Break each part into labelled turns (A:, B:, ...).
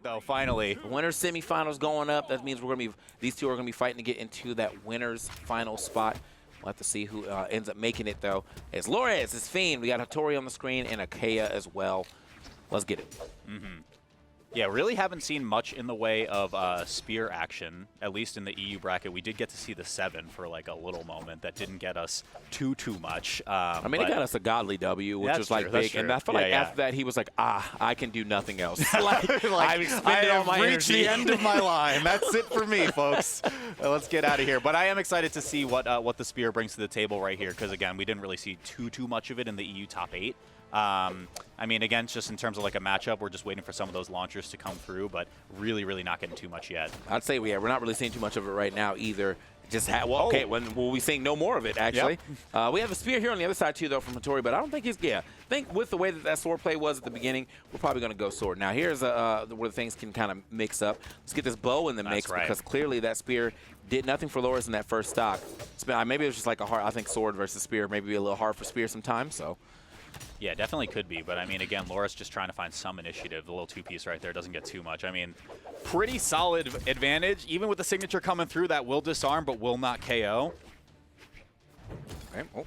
A: Though finally,
B: Winners semifinals going up. That means these two are gonna be fighting to get into that winners final spot. We'll have to see who ends up making it though. It's Lores, it's Fiend. We got Hattori on the screen and Akea as well. Let's get it.
A: yeah, really haven't seen much in the way of spear action, at least in the EU bracket. We did get to see the 7 for like a little moment. That didn't get us too much.
B: I mean, it got us a godly W, which was like big. And I felt like after that, he was like, I can do nothing else.
A: like,
B: I've expended all my
A: reached
B: energy.
A: the end of my line. That's it for me, folks. Let's get out of here. But I am excited to see what the spear brings to the table right here, because again, we didn't really see too much of it in the EU top 8. I mean, again, just in terms of like a matchup, we're just waiting for some of those launchers to come through, but really not getting too much yet.
B: I'd say we're not really seeing too much of it right now either. Just okay, when we'll be seeing no more of it actually. Yep. We have a spear here on the other side too, though, from Hattori, but I don't think he's. I think with the way that sword play was at the beginning, we're probably going to go sword. Now here's where the things can kind of mix up. Let's get this bow in the mix because clearly that spear did nothing for Loris in that first stock. Maybe it was just like a hard. I think sword versus spear maybe a little hard for spear sometimes. So.
A: Yeah, definitely could be. But, I mean, again, Loris just trying to find some initiative. The little 2-piece right there doesn't get too much. I mean, pretty solid advantage. Even with the signature coming through, that will disarm but will not KO.
B: Okay. Oh.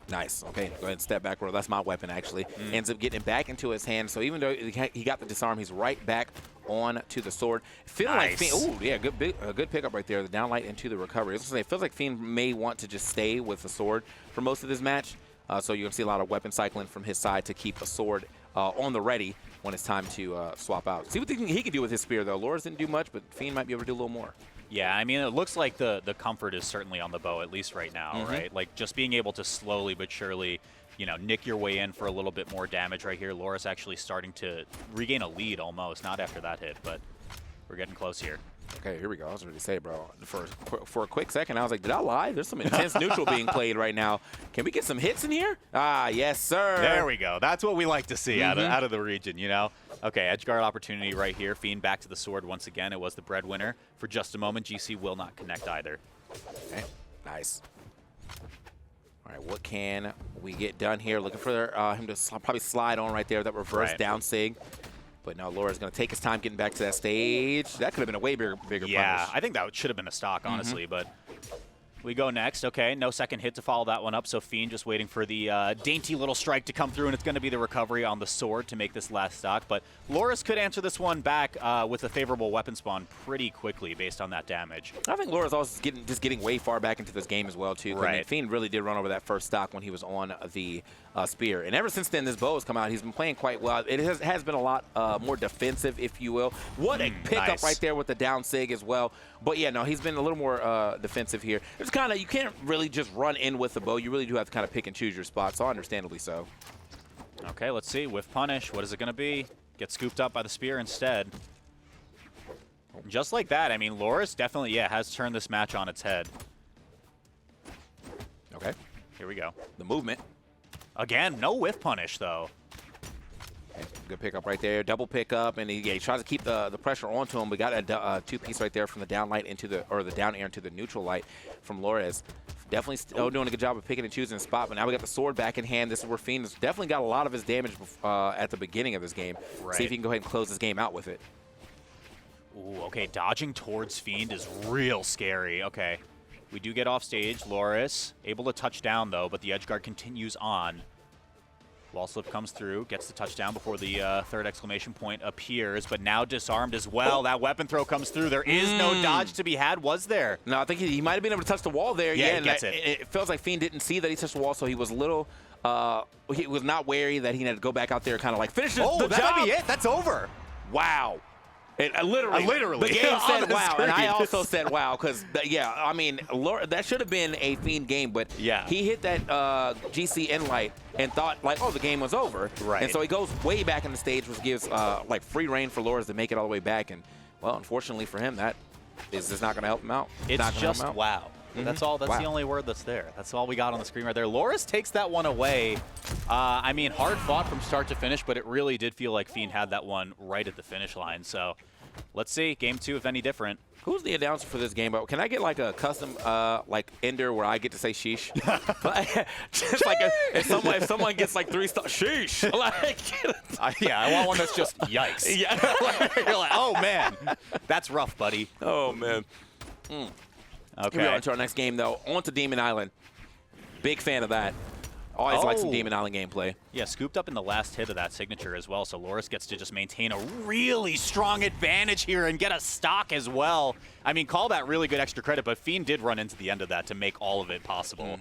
B: Nice. Okay, go ahead and step back. That's my weapon, actually. Ends up getting it back into his hand. So even though he got the disarm, he's right back on to the sword. Feeling like Fiend, ooh, yeah, good pickup right there. The downlight into the recovery. I was gonna say, it feels like Fiend may want to just stay with the sword for most of this match. So you're going to see a lot of weapon cycling from his side to keep a sword on the ready when it's time to swap out. See what he can do with his spear, though. Loris didn't do much, but Fiend might be able to do a little more.
A: Yeah, I mean, it looks like the comfort is certainly on the bow, at least right now, right? Like, just being able to slowly but surely, you know, nick your way in for a little bit more damage right here. Loris actually starting to regain a lead almost, not after that hit, but we're getting close here.
B: Okay, here we go. I was ready to say, bro. For a quick second, I was like, did I lie? There's some intense neutral being played right now. Can we get some hits in here? Ah, yes, sir.
A: There we go. That's what we like to see out of the region, you know? Okay, edge guard opportunity right here. Fiend back to the sword once again. It was the breadwinner. For just a moment, GC will not connect either.
B: Okay, nice. All right, what can we get done here? Looking for him to probably slide on right there, that reverse down sig. But now Laura's going to take his time getting back to that stage. That could have been a way bigger punish.
A: Yeah, I think that should have been a stock, honestly. But we go next. Okay, no second hit to follow that one up. So Fiend just waiting for the dainty little strike to come through, and it's going to be the recovery on the sword to make this last stock. But Loris could answer this one back with a favorable weapon spawn pretty quickly based on that damage.
B: I think Loris also just getting way far back into this game as well, too. I mean, Fiend really did run over that first stock when he was on the spear. And ever since then, this bow has come out. He's been playing quite well. It has been a lot more defensive, if you will. What a pickup right there with the down sig as well. But, yeah, no, he's been a little more defensive here. It's kind of, you can't really just run in with the bow. You really do have to kind of pick and choose your spots, so understandably so.
A: Okay, let's see. Whiff punish. What is it going to be? Get scooped up by the spear instead. Just like that, I mean, Loris definitely, has turned this match on its head.
B: Okay.
A: Here we go.
B: The movement.
A: Again, no whiff punish, though.
B: Okay, good pickup right there. Double pickup, and he tries to keep the pressure onto him. We got a 2-piece right there from the down light into the down air into the neutral light from Loris. Definitely still doing a good job of picking and choosing a spot, but now we got the sword back in hand. This is where Fiend has definitely got a lot of his damage at the beginning of this game. See if he can go ahead and close this game out with it.
A: Ooh, okay, dodging towards Fiend is real scary. Okay, we do get off stage. Loris able to touch down, though, but the edge guard continues on. Wall slip comes through, gets the touchdown before the third exclamation point appears, but now disarmed as well. That weapon throw comes through. There is no dodge to be had, was there?
B: No, I think he might have been able to touch the wall there.
A: Yeah, he gets it.
B: It feels like Fiend didn't see that he touched the wall, so he was a little, he was not wary that he had to go back out there and kind of like finish the job.
A: That might be it. That's over.
B: Wow. Literally, the game said wow, and I also said wow, because, yeah, I mean, that should have been a Fiend game, but he hit that GC end light and thought, like, oh, the game was over.
A: Right.
B: And so he goes way back in the stage, which gives, like, free reign for Loris to make it all the way back. And, well, unfortunately for him, that is just not going to help him out.
A: It's just wow. That's all. That's the only word that's there. That's all we got on the screen right there. Loris takes that one away. I mean, hard fought from start to finish, but it really did feel like Fiend had that one right at the finish line. So let's see. Game 2, if any different.
B: Who's the announcer for this game? Can I get like a custom like ender where I get to say sheesh? Just like if someone gets like 3 stars, sheesh. Like,
A: yeah, I want one that's just yikes.
B: Yeah.
A: You're like, oh man, that's rough, buddy.
B: Oh man.
A: Okay.
B: Here we are into our next game though. On to Demon Island. Big fan of that. Always like some Demon Island gameplay.
A: Yeah, scooped up in the last hit of that signature as well, so Loris gets to just maintain a really strong advantage here and get a stock as well. I mean, call that really good extra credit, but Fiend did run into the end of that to make all of it possible.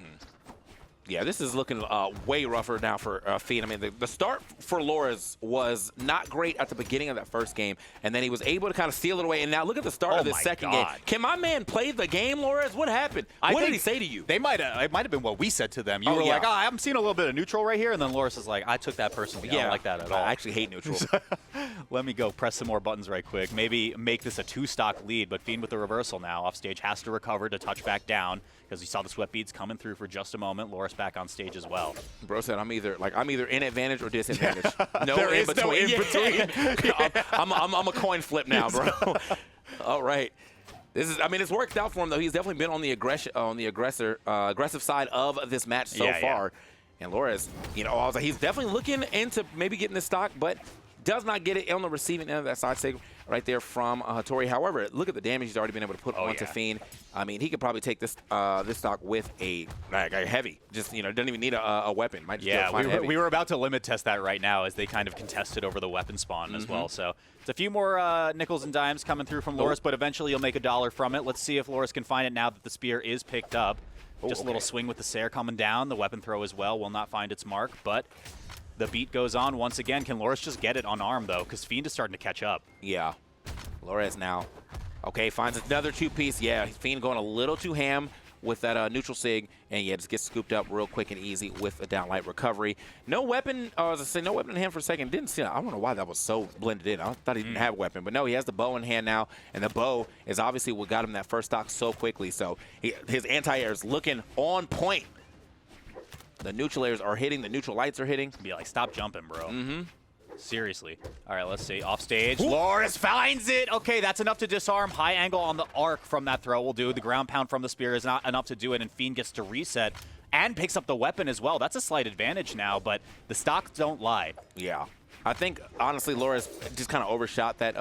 B: Yeah, this is looking way rougher now for Fiend. I mean, the start for Loris was not great at the beginning of that first game, and then he was able to kind of steal it away. And now look at the start of this second game. Can my man play the game, Loris? What happened? What did he say to you?
A: It might have been what we said to them. You were like, I'm seeing a little bit of neutral right here, and then Loris is like, I took that personally. I don't like that at all.
B: I actually hate neutral.
A: Let me go press some more buttons right quick. Maybe make this a 2-stock lead, but Fiend with the reversal now. Off stage has to recover to touch back down because we saw the sweat beads coming through for just a moment. Loris back on stage as well.
B: Bro said I'm either in advantage or disadvantage. No
A: there
B: in
A: is
B: between.
A: no in between.
B: I'm a coin flip now, bro. All right. I mean, it's worked out for him though. He's definitely been on the aggressive side of this match so far. And Loris, I was like, he's definitely looking into maybe getting this stock, but does not get it on the receiving end of that side sig right there from Hattori. However, look at the damage he's already been able to put onto Fiend. I mean, he could probably take this this stock with a heavy. Just, doesn't even need a weapon. Might just
A: we were about to limit test that right now as they kind of contested over the weapon spawn as well. So it's a few more nickels and dimes coming through from Loris, but eventually you'll make $1 from it. Let's see if Loris can find it now that the spear is picked up. Just a little swing with the Sair coming down. The weapon throw as well will not find its mark, but the beat goes on once again. Can Loris just get it unarmed, though? Because Fiend is starting to catch up.
B: Yeah. Loris now. Okay, finds another 2-piece. Yeah, Fiend going a little too ham with that neutral sig. And, yeah, just gets scooped up real quick and easy with a downlight recovery. No weapon. As I say, no weapon in hand for a second. Didn't see it. I don't know why that was so blended in. I thought he didn't have a weapon. But, no, he has the bow in hand now. And the bow is obviously what got him that first stock so quickly. So his anti-air is looking on point. The neutral airs are hitting. The neutral lights are hitting.
A: Be like, stop jumping, bro. Seriously. All right, let's see. Off stage. Loris finds it. Okay, that's enough to disarm. High angle on the arc from that throw will do. The ground pound from the spear is not enough to do it, and Fiend gets to reset and picks up the weapon as well. That's a slight advantage now, but the stocks don't lie.
B: Yeah. I think, honestly, Loris just kind of overshot that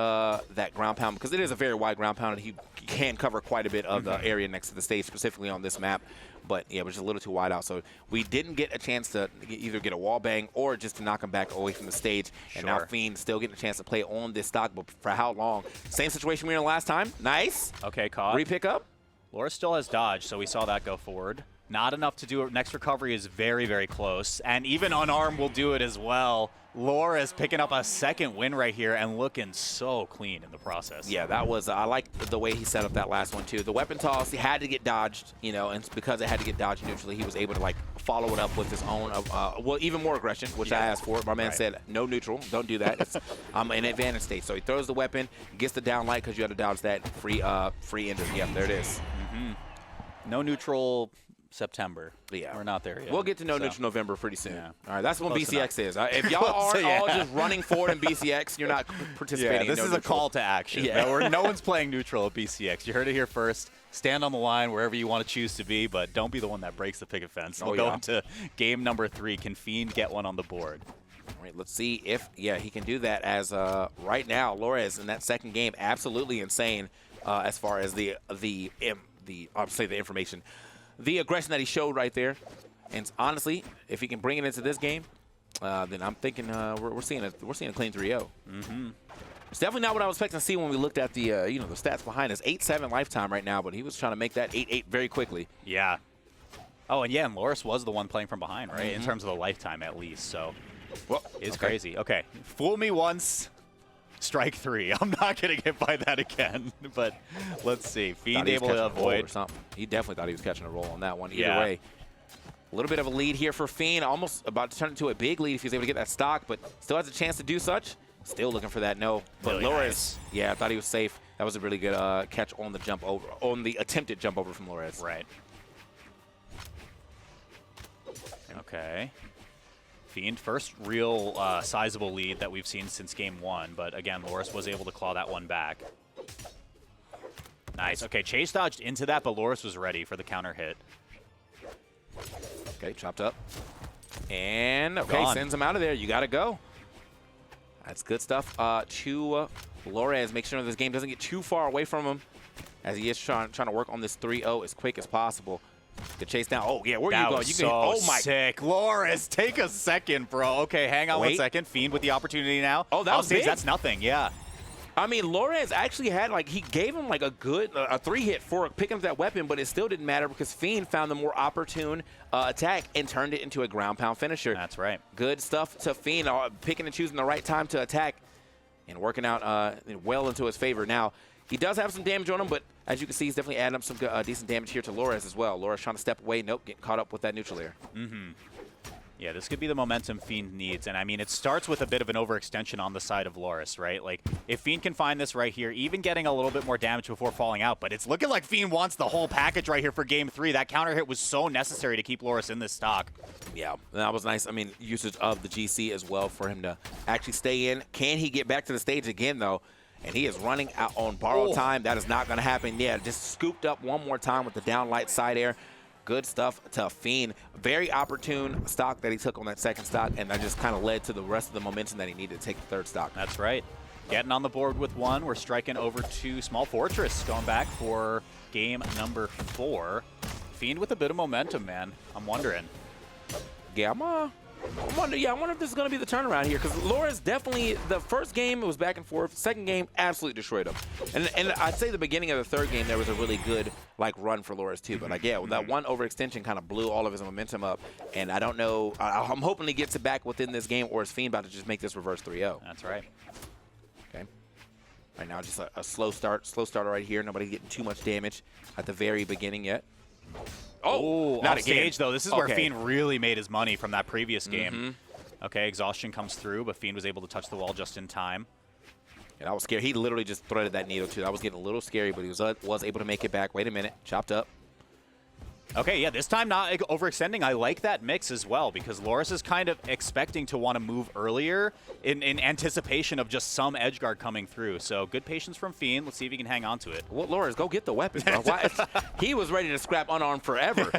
B: that ground pound because it is a very wide ground pound, and he can cover quite a bit of the area next to the stage, specifically on this map. But, yeah, it was just a little too wide out. So we didn't get a chance to either get a wall bang or just to knock him back away from the stage. And now Fiend still getting a chance to play on this stock, but for how long? Same situation we were in last time. Nice.
A: Okay, caught.
B: Re-pick up.
A: Loris still has dodge, so we saw that go forward. Not enough to do it. Next recovery is very, very close. And even unarmed will do it as well. Loris picking up a second win right here and looking so clean in the process.
B: Yeah, that was, I like the way he set up that last one too. The weapon toss, he had to get dodged, and because it had to get dodged neutrally, he was able to follow it up with his own, even more aggression, which I asked for. My man said, no neutral, don't do that. I'm in advantage state. So he throws the weapon, gets the down light because you had to dodge that free ender. Yep, there it is.
A: No neutral September.
B: Yeah.
A: We're not there yet.
B: We'll get to neutral November pretty soon.
A: Yeah.
B: All right, that's when BCX is. If y'all are all just running forward in BCX, you're not participating
A: this
B: in
A: is a call to action. No one's playing neutral at BCX. You heard it here first. Stand on the line wherever you want to choose to be, but don't be the one that breaks the picket fence. We'll go into game number 3. Can Fiend get one on the board?
B: All right, let's see if, he can do that as right now, Loris in that second game, absolutely insane as far as the information. The aggression that he showed right there, and honestly, if he can bring it into this game, then I'm thinking we're seeing a clean 3-0. It's definitely not what I was expecting to see when we looked at the the stats behind us. 8-7 lifetime right now, but he was trying to make that 8-8 very quickly.
A: Yeah. Oh, and Loris was the one playing from behind, right? In terms of the lifetime, at least. So it's crazy. Okay, fool me once. Strike 3. I'm not going to get by that again, but let's see. Fiend able to avoid.
B: Or something. He definitely thought he was catching a roll on that one. Either way, a little bit of a lead here for Fiend. Almost about to turn into a big lead if he's able to get that stock, but still has a chance to do such. Still looking for that no. But
A: really
B: Loris, I thought he was safe. That was a really good catch on the jump over, on the attempted jump over from Loris.
A: Right. Okay. Fiend. First real sizable lead that we've seen since game 1, but again, Loris was able to claw that one back. Nice. Okay, Chase dodged into that, but Loris was ready for the counter hit.
B: Okay, chopped up. And, okay,
A: Gone.
B: sends him out of there. You got to go. That's good stuff. To Flores, make sure this game doesn't get too far away from him as he is trying to work on this 3-0 as quick as possible. The chase down. Oh, yeah, where you going? You
A: so
B: oh, my.
A: sick. Loris, take a second, bro. Okay, hang on 1 second. Fiend with the opportunity now.
B: Oh, that was big.
A: That's nothing, yeah.
B: I mean, Loris actually had, like, he gave him, like, a good, a 3-hit for picking up that weapon, but it still didn't matter because Fiend found the more opportune attack and turned it into a ground-pound finisher.
A: That's right.
B: Good stuff to Fiend, picking and choosing the right time to attack and working out well into his favor. Now, he does have some damage on him, but as you can see, he's definitely adding up some decent damage here to Loris as well. Loris trying to step away. Nope, getting caught up with that neutral air.
A: Yeah, this could be the momentum Fiend needs. And I mean, it starts with a bit of an overextension on the side of Loris, right? Like, if Fiend can find this right here, even getting a little bit more damage before falling out, but it's looking like Fiend wants the whole package right here for game 3. That counter hit was so necessary to keep Loris in this stock.
B: Yeah, that was nice. I mean, usage of the GC as well for him to actually stay in. Can he get back to the stage again, though? And he is running out on borrowed time. That is not going to happen. Yeah, just scooped up one more time with the down light side air. Good stuff to Fiend. Very opportune stock that he took on that second stock, and that just kind of led to the rest of the momentum that he needed to take the third stock.
A: That's right. Getting on the board with 1. We're striking over to Small Fortress, going back for game number 4. Fiend with a bit of momentum, man. I'm wondering.
B: Yeah, I wonder if this is going to be the turnaround here, because Loris definitely, the first game, it was back and forth. Second game, absolutely destroyed him. And I'd say the beginning of the third game, there was a really good, like, run for Loris, too. But, like, yeah, that one overextension kind of blew all of his momentum up. And I don't know, I'm hoping he gets it back within this game, or is Fiend about to just make this reverse 3-0?
A: That's right.
B: Okay. Right now, just a slow starter right here. Nobody getting too much damage at the very beginning yet.
A: Oh, not
B: again.
A: Stage, though. This is where Fiend really made his money from that previous game. Okay, exhaustion comes through, but Fiend was able to touch the wall just in time.
B: And I was scared. He literally just threaded that needle, too. That was getting a little scary, but he was able to make it back. Wait a minute. Chopped up.
A: Okay, yeah, this time not overextending. I like that mix as well, because Loris is kind of expecting to want to move earlier in anticipation of just some edgeguard coming through. So good patience from Fiend. Let's see if he can hang on to it.
B: Well, Loris, go get the weapon, bro. He was ready to scrap unarmed forever.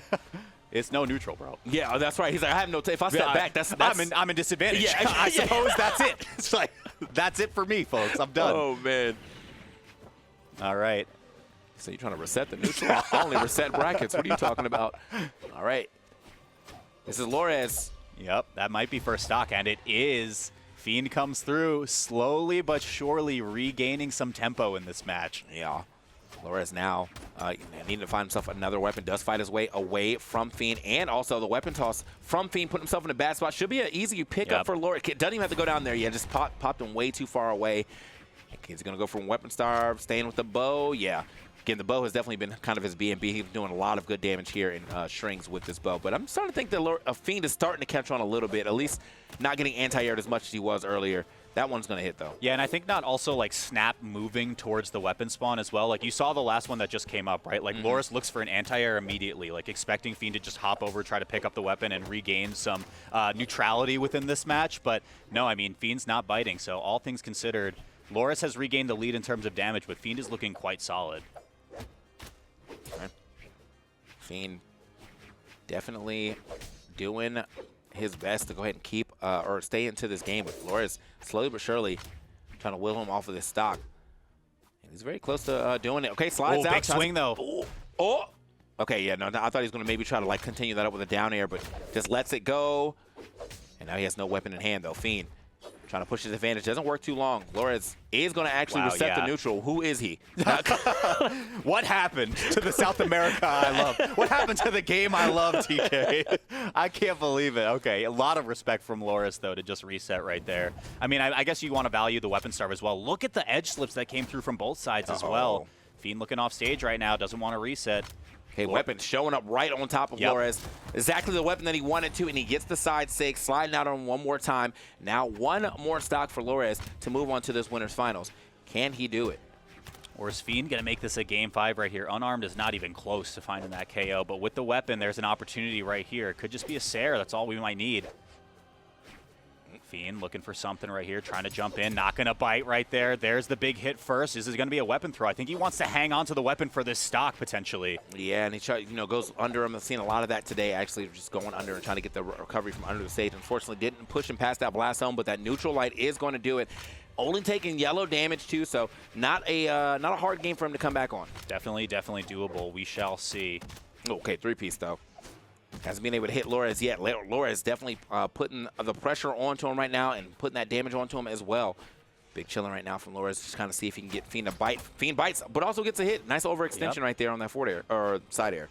A: It's no neutral, bro.
B: Yeah, that's right. He's like, I have no. If I step back, that's
A: I'm in disadvantage.
B: Yeah,
A: I suppose that's it. It's like, that's it for me, folks. I'm done.
B: Oh, man.
A: All right.
B: So you're trying to reset the neutral? I only reset brackets. What are you talking about? All right. This is Loris.
A: Yep, that might be first stock, and it is. Fiend comes through, slowly but surely regaining some tempo in this match.
B: Yeah. Loris now needing to find himself another weapon. Does fight his way away from Fiend, and also the weapon toss from Fiend, put himself in a bad spot. Should be an easy pickup for Loris. Doesn't even have to go down there yet. Just popped him way too far away. He's going to go for weapon starve, staying with the bow. Yeah. Again, the bow has definitely been kind of his B&B. He's doing a lot of good damage here in strings with this bow. But I'm starting to think that Fiend is starting to catch on a little bit, at least not getting anti-aired as much as he was earlier. That one's going to hit, though.
A: Yeah, and I think not also, like, snap moving towards the weapon spawn as well. Like, you saw the last one that just came up, right? Like, Loris looks for an anti-air immediately, like, expecting Fiend to just hop over, try to pick up the weapon, and regain some neutrality within this match. But, no, I mean, Fiend's not biting. So, all things considered, Loris has regained the lead in terms of damage, but Fiend is looking quite solid.
B: Okay. Fiend definitely doing his best to go ahead and keep or stay into this game, with Loris slowly but surely trying to will him off of this stock. And he's very close to doing it. Okay, slides out.
A: Big swing, though.
B: Oh. Okay, yeah, no, I thought he was going to maybe try to, like, continue that up with a down air, but just lets it go. And now he has no weapon in hand, though. Fiend trying to push his advantage. Doesn't work too long. Loris is going to actually reset the neutral. Who is he?
A: What happened to the South America I love? What happened to the game I love, TK? I can't believe it. Okay, a lot of respect from Loris, though, to just reset right there. I mean, I guess you want to value the weapon starve as well. Look at the edge slips that came through from both sides as well. Fiend looking off stage right now, doesn't want to reset.
B: Okay, weapon showing up right on top of Loris. Exactly the weapon that he wanted to, and he gets the side 6, sliding out on one more time. Now one more stock for Loris to move on to this winner's finals. Can he do it?
A: Or is Fiend going to make this a game 5 right here? Unarmed is not even close to finding that KO, but with the weapon, there's an opportunity right here. It could just be a Sair. That's all we might need. Fiend looking for something right here, trying to jump in, not going to bite right there. There's the big hit first. This is going to be a weapon throw. I think he wants to hang on to the weapon for this stock, potentially.
B: Yeah, and he goes under him. I've seen a lot of that today, actually, just going under and trying to get the recovery from under the stage. Unfortunately, didn't push him past that blast zone, but that neutral light is going to do it. Only taking yellow damage, too, so not a hard game for him to come back on.
A: Definitely doable. We shall see.
B: Okay, 3-piece, though. Hasn't been able to hit Lores yet. Lores definitely putting the pressure onto him right now and putting that damage onto him as well. Big chilling right now from Lores, just kind of see if he can get Fiend to bite. Fiend bites, but also gets a hit. Nice overextension right there on that forward air, or side air.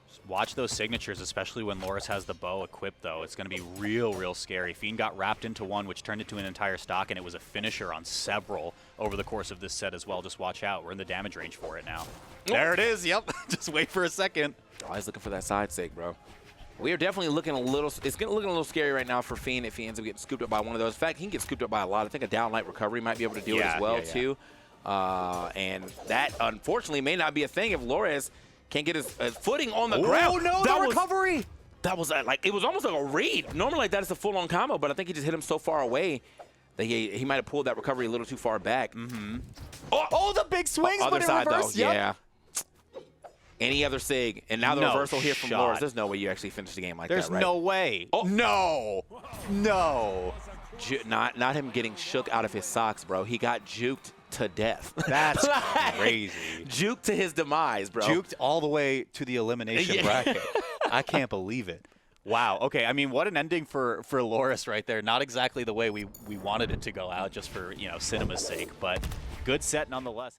A: Just watch those signatures, especially when Loris has the bow equipped, though. It's going to be real scary. Fiend got wrapped into one, which turned into an entire stock, and it was a finisher on several over the course of this set as well. Just watch out. We're in the damage range for it now. There it is. Yep. Just wait for a second.
B: Oh, he's looking for that side sig, bro. We are definitely looking a little. It's looking a little scary right now for Fiend if he ends up getting scooped up by one of those. In fact, he can get scooped up by a lot. I think a down light recovery might be able to do it as well too. And that unfortunately may not be a thing if Lores can't get his footing on the ground.
A: Oh no, the recovery!
B: That was like it was almost like a read. Normally like that is a full-on combo, but I think he just hit him so far away that he might have pulled that recovery a little too far back.
A: Oh, the big swings,
B: other
A: but in
B: side
A: reverse.
B: though, yeah. Any other sig, and now the reversal here from
A: shot.
B: Lores. There's no way you actually finish the game like
A: There's
B: that, right?
A: no way.
B: Oh.
A: No.
B: Not him getting shook out of his socks, bro. He got juked to death.
A: That's crazy.
B: Juked to his demise, bro.
A: Juked all the way to the elimination bracket. I can't believe it. Wow. Okay. I mean, what an ending for Loris right there. Not exactly the way we wanted it to go out, just for cinema's sake, but good set nonetheless.